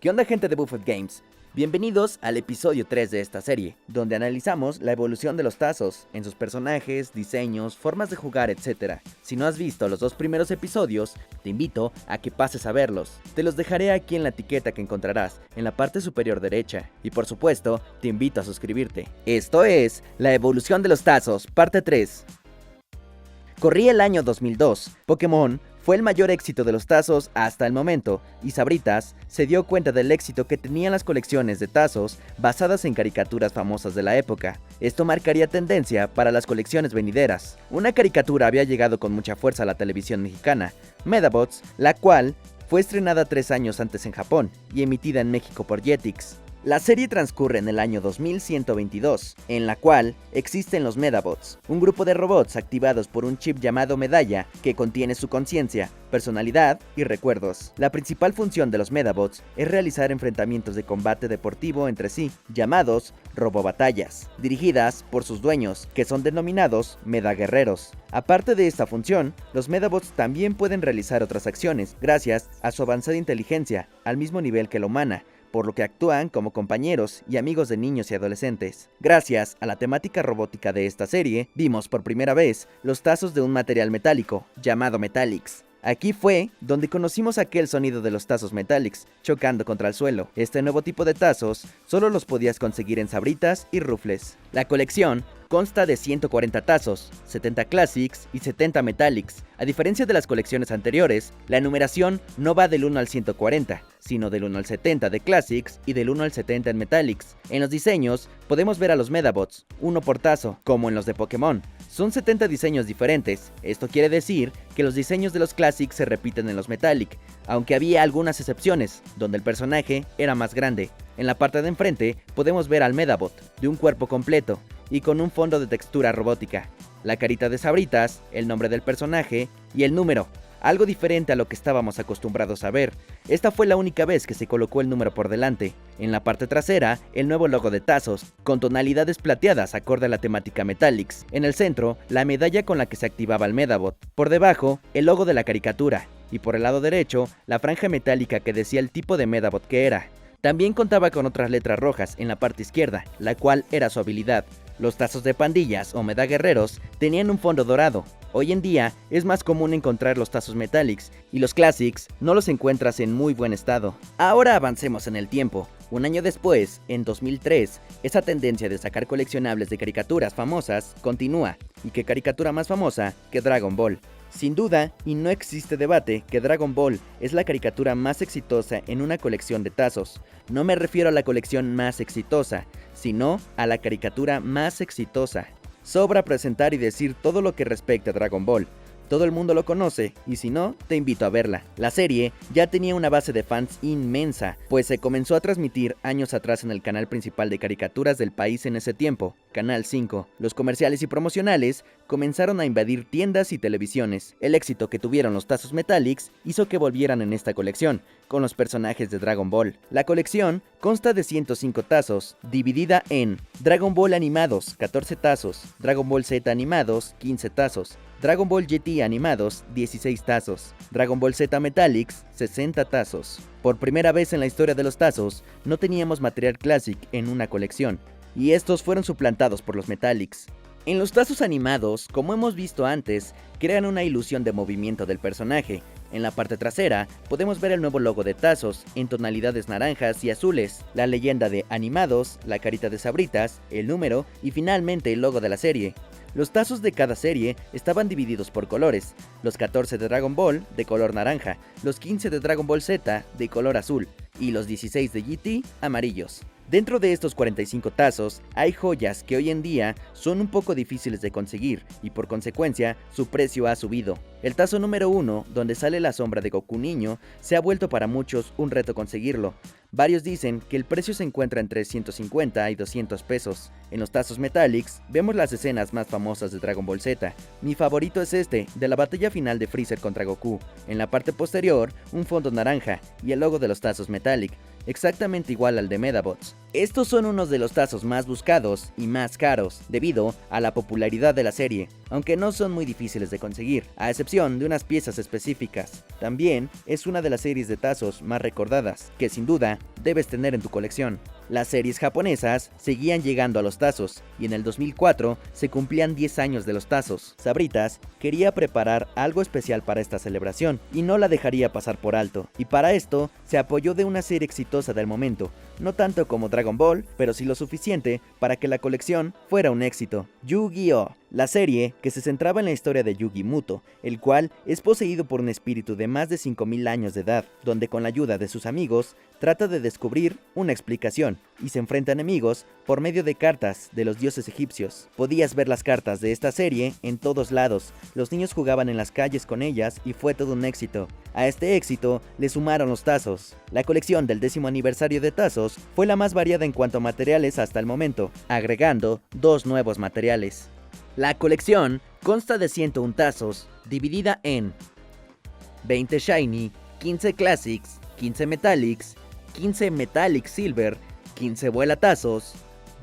¿Qué onda, gente de Buffet Games? Bienvenidos al episodio 3 de esta serie, donde analizamos la evolución de los tazos, en sus personajes, diseños, formas de jugar, etc. Si no has visto los dos primeros episodios, te invito a que pases a verlos. Te los dejaré aquí en la etiqueta que encontrarás en la parte superior derecha. Y por supuesto, te invito a suscribirte. Esto es La evolución de los tazos, parte 3. Corría el año 2002, Pokémon fue el mayor éxito de los tazos hasta el momento, y Sabritas se dio cuenta del éxito que tenían las colecciones de tazos basadas en caricaturas famosas de la época. Esto marcaría tendencia para las colecciones venideras. Una caricatura había llegado con mucha fuerza a la televisión mexicana, Medabots, la cual fue estrenada 3 años antes en Japón y emitida en México por Jetix. La serie transcurre en el año 2122, en la cual existen los Medabots, un grupo de robots activados por un chip llamado Medalla que contiene su conciencia, personalidad y recuerdos. La principal función de los Medabots es realizar enfrentamientos de combate deportivo entre sí, llamados robobatallas, dirigidas por sus dueños, que son denominados Medaguerreros. Aparte de esta función, los Medabots también pueden realizar otras acciones, gracias a su avanzada inteligencia, al mismo nivel que la humana, por lo que actúan como compañeros y amigos de niños y adolescentes. Gracias a la temática robótica de esta serie, vimos por primera vez los tazos de un material metálico, llamado Metallics. Aquí fue donde conocimos aquel sonido de los tazos Metallics, chocando contra el suelo. Este nuevo tipo de tazos solo los podías conseguir en Sabritas y Ruffles. La colección consta de 140 tazos, 70 Classics y 70 Metallics. A diferencia de las colecciones anteriores, la numeración no va del 1 al 140, sino del 1 al 70 de Classics y del 1 al 70 en Metallics. En los diseños podemos ver a los Medabots, uno por tazo, como en los de Pokémon. Son 70 diseños diferentes, esto quiere decir que los diseños de los Classics se repiten en los Metallic, aunque había algunas excepciones, donde el personaje era más grande. En la parte de enfrente podemos ver al Medabot, de un cuerpo completo, y con un fondo de textura robótica, la carita de Sabritas, el nombre del personaje y el número, algo diferente a lo que estábamos acostumbrados a ver. Esta fue la única vez que se colocó el número por delante. En la parte trasera, el nuevo logo de tazos, con tonalidades plateadas acorde a la temática Metallics. En el centro, la medalla con la que se activaba el Medabot. Por debajo, el logo de la caricatura. Y por el lado derecho, la franja metálica que decía el tipo de Medabot que era. También contaba con otras letras rojas en la parte izquierda, la cual era su habilidad. Los tazos de pandillas o Medaguerreros tenían un fondo dorado. Hoy en día es más común encontrar los tazos Metallics y los Classics no los encuentras en muy buen estado. Ahora avancemos en el tiempo. Un año después, en 2003, esa tendencia de sacar coleccionables de caricaturas famosas continúa. ¿Y qué caricatura más famosa que Dragon Ball? Sin duda, y no existe debate, que Dragon Ball es la caricatura más exitosa en una colección de tazos. No me refiero a la colección más exitosa, sino a la caricatura más exitosa. Sobra presentar y decir todo lo que respecta a Dragon Ball. Todo el mundo lo conoce, y si no, te invito a verla. La serie ya tenía una base de fans inmensa, pues se comenzó a transmitir años atrás en el canal principal de caricaturas del país en ese tiempo, Canal 5. Los comerciales y promocionales comenzaron a invadir tiendas y televisiones. El éxito que tuvieron los tazos Metallics hizo que volvieran en esta colección, con los personajes de Dragon Ball. La colección consta de 105 tazos, dividida en Dragon Ball animados, 14 tazos, Dragon Ball Z animados, 15 tazos, Dragon Ball GT animados, 16 tazos, Dragon Ball Z Metallics, 60 tazos. Por primera vez en la historia de los tazos, no teníamos material Classic en una colección, y estos fueron suplantados por los Metallics. En los tazos animados, como hemos visto antes, crean una ilusión de movimiento del personaje. En la parte trasera podemos ver el nuevo logo de tazos en tonalidades naranjas y azules, la leyenda de animados, la carita de Sabritas, el número y finalmente el logo de la serie. Los tazos de cada serie estaban divididos por colores, los 14 de Dragon Ball de color naranja, los 15 de Dragon Ball Z de color azul y los 16 de GT amarillos. Dentro de estos 45 tazos hay joyas que hoy en día son un poco difíciles de conseguir y por consecuencia su precio ha subido. El tazo número 1, donde sale la sombra de Goku niño, se ha vuelto para muchos un reto conseguirlo. Varios dicen que el precio se encuentra entre 150 y 200 pesos. En los tazos Metallics vemos las escenas más famosas de Dragon Ball Z. Mi favorito es este, de la batalla final de Freezer contra Goku. En la parte posterior, un fondo naranja y el logo de los tazos Metallic, exactamente igual al de Medabots. Estos son unos de los tazos más buscados y más caros, debido a la popularidad de la serie, aunque no son muy difíciles de conseguir, a excepción excepción de unas piezas específicas. También es una de las series de tazos más recordadas, que sin duda debes tener en tu colección. Las series japonesas seguían llegando a los tazos, y en el 2004 se cumplían 10 años de los tazos. Sabritas quería preparar algo especial para esta celebración, y no la dejaría pasar por alto, y para esto se apoyó de una serie exitosa del momento, no tanto como Dragon Ball, pero sí lo suficiente para que la colección fuera un éxito. Yu-Gi-Oh! La serie, que se centraba en la historia de Yugi Muto, el cual es poseído por un espíritu de más de 5000 años de edad, donde con la ayuda de sus amigos trata de descubrir una explicación y se enfrenta a enemigos por medio de cartas de los dioses egipcios. Podías ver las cartas de esta serie en todos lados, los niños jugaban en las calles con ellas y fue todo un éxito. A este éxito le sumaron los tazos. La colección del 10º aniversario de tazos fue la más variada en cuanto a materiales hasta el momento, agregando 2 nuevos materiales. La colección consta de 101 tazos, dividida en 20 Shiny, 15 Classics, 15 Metallics, 15 Metallic Silver, 15 vuelatazos,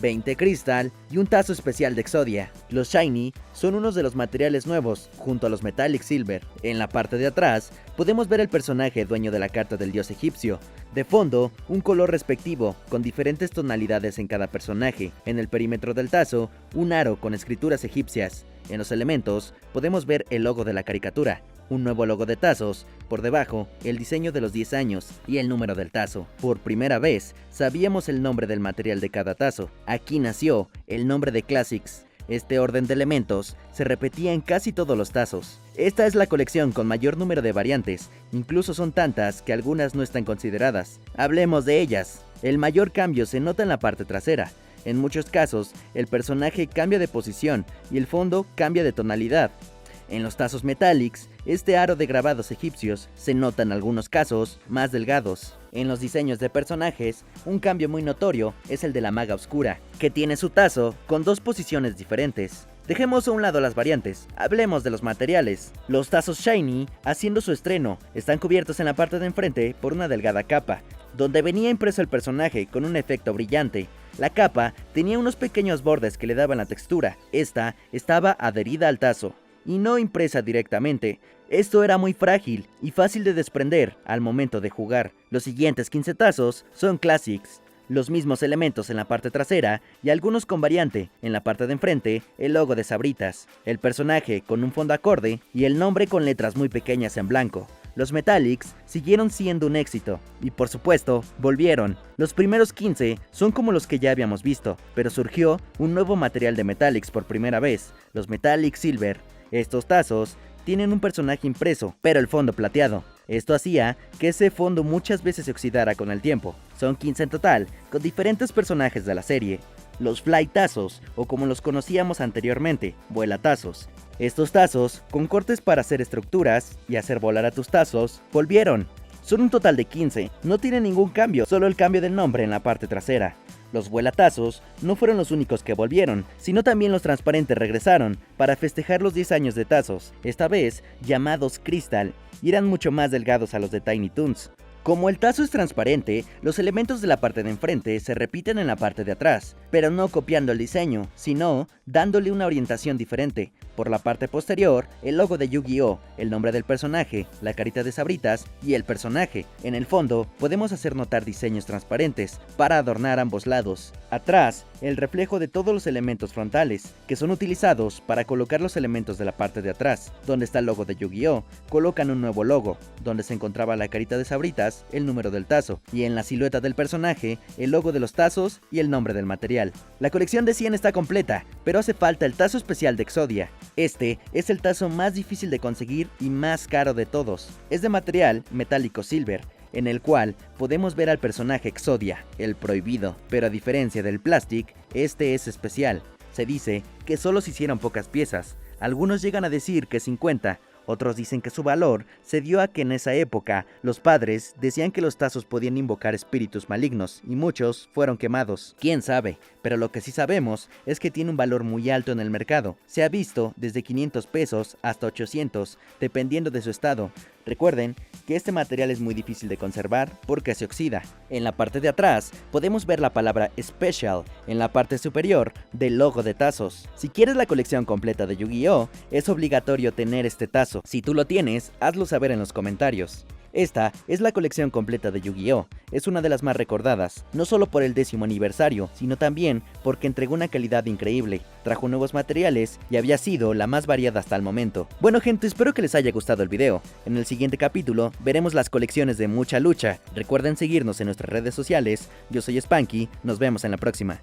20 Crystal y un tazo especial de Exodia. Los Shiny son unos de los materiales nuevos, junto a los Metallic Silver. En la parte de atrás podemos ver el personaje dueño de la carta del dios egipcio. De fondo, un color respectivo, con diferentes tonalidades en cada personaje. En el perímetro del tazo, un aro con escrituras egipcias. En los elementos, podemos ver el logo de la caricatura. Un nuevo logo de tazos, por debajo, el diseño de los 10 años y el número del tazo. Por primera vez, sabíamos el nombre del material de cada tazo. Aquí nació el nombre de Classics. Este orden de elementos se repetía en casi todos los tazos. Esta es la colección con mayor número de variantes, incluso son tantas que algunas no están consideradas. Hablemos de ellas. El mayor cambio se nota en la parte trasera. En muchos casos, el personaje cambia de posición y el fondo cambia de tonalidad. En los tazos Metallics, este aro de grabados egipcios se nota en algunos casos más delgados. En los diseños de personajes, un cambio muy notorio es el de la maga oscura, que tiene su tazo con 2 posiciones diferentes. Dejemos a un lado las variantes, hablemos de los materiales. Los tazos Shiny, haciendo su estreno, están cubiertos en la parte de enfrente por una delgada capa, donde venía impreso el personaje con un efecto brillante. La capa tenía unos pequeños bordes que le daban la textura. Esta estaba adherida al tazo y no impresa directamente. Esto era muy frágil y fácil de desprender al momento de jugar. Los siguientes 15 tazos son Classics. Los mismos elementos en la parte trasera y algunos con variante. En la parte de enfrente, el logo de Sabritas, el personaje con un fondo acorde y el nombre con letras muy pequeñas en blanco. Los Metallics siguieron siendo un éxito y por supuesto volvieron. Los primeros 15 son como los que ya habíamos visto, pero surgió un nuevo material de Metallics por primera vez, los Metallic Silver. Estos tazos tienen un personaje impreso, pero el fondo plateado. Esto hacía que ese fondo muchas veces se oxidara con el tiempo. Son 15 en total, con diferentes personajes de la serie. Los Fly Tazos, o como los conocíamos anteriormente, vuelatazos. Estos tazos, con cortes para hacer estructuras y hacer volar a tus tazos, volvieron. Son un total de 15, no tienen ningún cambio, solo el cambio del nombre en la parte trasera. Los vuelatazos no fueron los únicos que volvieron, sino también los transparentes regresaron para festejar los 10 años de tazos, esta vez llamados Crystal, y eran mucho más delgados a los de Tiny Toons. Como el tazo es transparente, los elementos de la parte de enfrente se repiten en la parte de atrás, pero no copiando el diseño, sino dándole una orientación diferente. Por la parte posterior, el logo de Yu-Gi-Oh!, el nombre del personaje, la carita de Sabritas y el personaje. En el fondo, podemos hacer notar diseños transparentes para adornar ambos lados. Atrás, el reflejo de todos los elementos frontales, que son utilizados para colocar los elementos de la parte de atrás. Donde está el logo de Yu-Gi-Oh!, colocan un nuevo logo, donde se encontraba la carita de Sabritas, el número del tazo, y en la silueta del personaje, el logo de los tazos y el nombre del material. La colección de 100 está completa, pero hace falta el tazo especial de Exodia. Este es el tazo más difícil de conseguir y más caro de todos. Es de material metálico silver, en el cual podemos ver al personaje Exodia, el prohibido, pero a diferencia del plastic, este es especial. Se dice que solo se hicieron pocas piezas, algunos llegan a decir que 50, otros dicen que su valor se dio a que en esa época los padres decían que los tazos podían invocar espíritus malignos y muchos fueron quemados. Quién sabe, pero lo que sí sabemos es que tiene un valor muy alto en el mercado. Se ha visto desde 500 pesos hasta 800, dependiendo de su estado. Recuerden que este material es muy difícil de conservar porque se oxida. En la parte de atrás podemos ver la palabra Special en la parte superior del logo de tazos. Si quieres la colección completa de Yu-Gi-Oh, es obligatorio tener este tazo. Si tú lo tienes, hazlo saber en los comentarios. Esta es la colección completa de Yu-Gi-Oh! Es una de las más recordadas, no solo por el 10º aniversario, sino también porque entregó una calidad increíble, trajo nuevos materiales y había sido la más variada hasta el momento. Bueno gente, espero que les haya gustado el video. En el siguiente capítulo veremos las colecciones de Mucha Lucha. Recuerden seguirnos en nuestras redes sociales. Yo soy Spanky, nos vemos en la próxima.